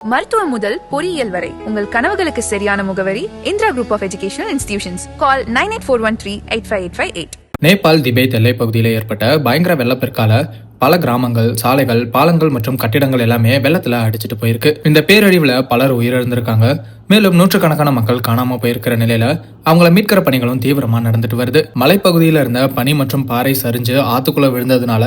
மருத்துவம் முதல் பொறியியல் வரை உங்கள் கனவுகளுக்கு சரியான முகவரி Indira group of educational institutions. Call 9841385858. Nepal Tibet எல்லைப் பகுதியில் ஏற்பட்ட பயங்கர வெள்ளப்பெருக்கால பல கிராமங்கள், சாலைகள், பாலங்கள் மற்றும் கட்டிடங்கள் எல்லாமே வெள்ளத்துல அடிச்சிட்டு போயிருக்கு. இந்த பேரழிவுல பலர் உயிரிழந்திருக்காங்க. மேலும் நூற்றுக்கணக்கான மக்கள் காணாம போயிருக்கிற நிலையில அவங்கள மீட்கிற பணிகளும் தீவிரமா நடந்துட்டு வருது. மலைப்பகுதியில இருந்த பனி மற்றும் பாறை சரிஞ்சு ஆத்துக்குள்ள விழுந்ததுனால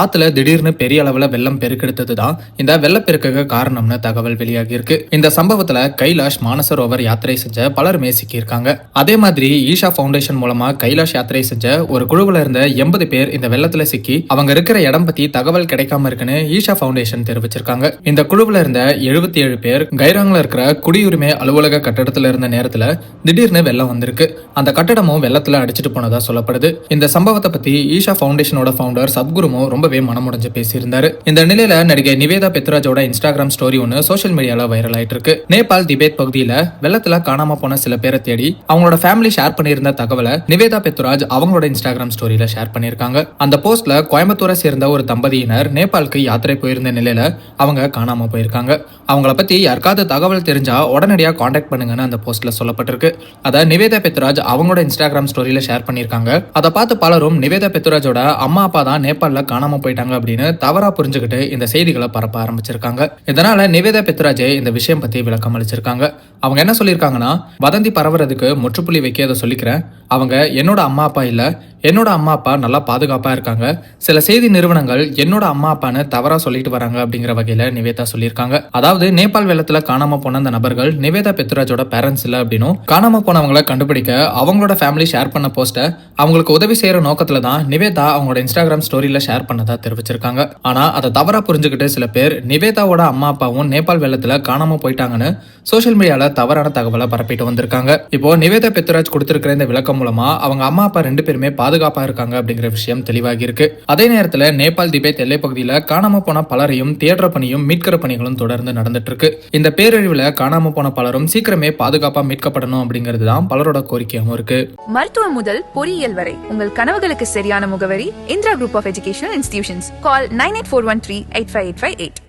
ஆத்துல திடீர்னு பெரிய அளவுல வெள்ளம் பெருக்கெடுத்ததுதான் இந்த வெள்ளப்பெருக்க காரணம்னு தகவல் வெளியாகி இருக்கு. இந்த சம்பவத்துல கைலாஷ் மானசரோவர் யாத்திரை செஞ்ச பலருமே சிக்கியிருக்காங்க. அதே மாதிரி ஈஷா ஃபவுண்டேஷன் மூலமா கைலாஷ் யாத்திரை செஞ்ச ஒரு குழுவுல இருந்த 80 பேர் இந்த வெள்ளத்துல சிக்கி அவங்க இருக்கிற இடம் பத்தி தகவல் கிடைக்காம இருக்குன்னு ஈஷா ஃபவுண்டேஷன் தெரிவிச்சிருக்காங்க. இந்த குழுவுல இருந்த 77 பேர் கைராங்ல இருக்கிற குடியுரிமை அலுவலக கட்டடத்துல இருந்த நேரத்துல திடீர்னு வெள்ளம் வந்திருக்கு. அந்த கட்டடமும் வெள்ளத்துல அடிச்சிட்டு போனதா சொல்லப்படுது. இந்த சம்பவத்தை பத்தி ஈஷா ஃபவுண்டேஷனோட ஃபவுண்டர் சத்குருமோ ரொம்பவே மனமுடைஞ்சு பேசியிருந்தாரு. இந்த நிலையில நடிகை நிவேதா பெத்ராஜோட இன்ஸ்டாகிராம் ஸ்டோரி ஒன்னு சோஷியல் மீடியால வைரல் ஆயிட்டு இருக்கு. நேபாள் திபெத் பகுதியில வெள்ளத்துல காணாம போன சில பேரை தேடி அவங்களோட ஃபேமிலி ஷேர் பண்ணியிருந்த தகவலை நிவேதா பெத்ராஜ் அவங்களோட இன்ஸ்டாகிராம் ஸ்டோரியில ஷேர் பண்ணிருக்காங்க. அந்த போஸ்ட்ல கோயம்புத்தூரை சேர்ந்த ஒரு தம்பதியினர் நேபாளுக்கு யாத்திரை போயிருந்த நிலையில அவங்க காணாம போயிருக்காங்க. அவங்கள பத்தி யாருக்காவது தகவல் தெரிஞ்சா உடனடியா கான்டாக்ட் பண்ணுங்கன்னு அந்த போஸ்ட்ல சொல்லப்பட்டிருக்கு. அத நிவேதா பெத்ராஜ் அவங்களோட இன்ஸ்டாகிராம் ஸ்டோரியில ஷேர் பண்ணிருக்காங்க. அதை பார்த்து பலரும் நிவேதா பெத்ராஜோட அம்மா அப்பா தான் நேபாள்ல காணாம போயிட்டாங்க அப்படின்னு தவறா புரிஞ்சுக்கிட்டு இந்த செய்திகளை பரப்ப ஆரம்பிச்சிருக்காங்க. இதனால நிவேதா பெத்ராஜே இந்த விஷயம் பத்தி விளக்கம் அளிச்சிருக்காங்க. அவங்க என்ன சொல்லியிருக்காங்கன்னா, வதந்தி பரவுறதுக்கு முற்றுப்புள்ளி வைக்க சொல்லிக்கிறேன். அவங்க என்னோட அம்மா அப்பா இல்ல, என்னோட அம்மா அப்பா நல்லா பாதுகாப்பா இருக்காங்க. சில செய்தி நிறுவனங்கள் என்னோட அம்மா அப்பான்னு தவறா சொல்லிட்டு வராங்க அப்படிங்கிற வகையில நிவேதா சொல்லியிருக்காங்க. அதாவது நேபாள் வெள்ளத்துல காணாம போன அந்த நபர்கள் நிவேதா பெத்ராஜோட பேரண்ட்ஸ் இல்ல அப்படின்னும், காணாம போனவங்களை கண்டுபிடிக்க அவங்களோட ஃபேமிலி ஷேர் பண்ண போஸ்ட அவங்களுக்கு உதவி செய்யற நோக்கத்துல தான் நிவேதா அவங்களோட இன்ஸ்டாகிராம் ஸ்டோரியில ஷேர் பண்ணதா தெரிவிச்சிருக்காங்க. ஆனா அதை தவறா புரிஞ்சுக்கிட்டு சில பேர் நிவேதாவோட அம்மா அப்பாவும் நேபாள் வெள்ளத்துல காணாம போயிட்டாங்கன்னு சோசியல் மீடியால தவறான தகவலை பரப்பிட்டு வந்திருக்காங்க. இப்போ நிவேதா பெத்ராஜ் கொடுத்திருக்கிற இந்த விளக்கம் மூலமா அவங்க அம்மா அப்பா 2 பேருமே பாதுகாப்பா இருக்காங்க அப்படிங்கிற விஷயம் தெளிவாகி இருக்கு. அதே நேரத்தில் நேபாள் திபெத் எல்லை பகுதியில் காணாம போன பலரையும் தேடுற பணியும் மீட்கிற பணிகளும் தொடர்ந்து நடந்துட்டு இருக்கு. இந்த பேரழிவுல காணாம போன பலரும் சீக்கிரமே பாதுகாப்பா மீட்கப்படணும் அப்படிங்கிறது தான் பலரோட கோரிக்கையாகவும் இருக்கு. மருத்துவம் முதல் பொறியியல் வரை உங்கள் கனவுகளுக்கு சரியான முகவரி Indira group of educational institutions. Call 9841385858.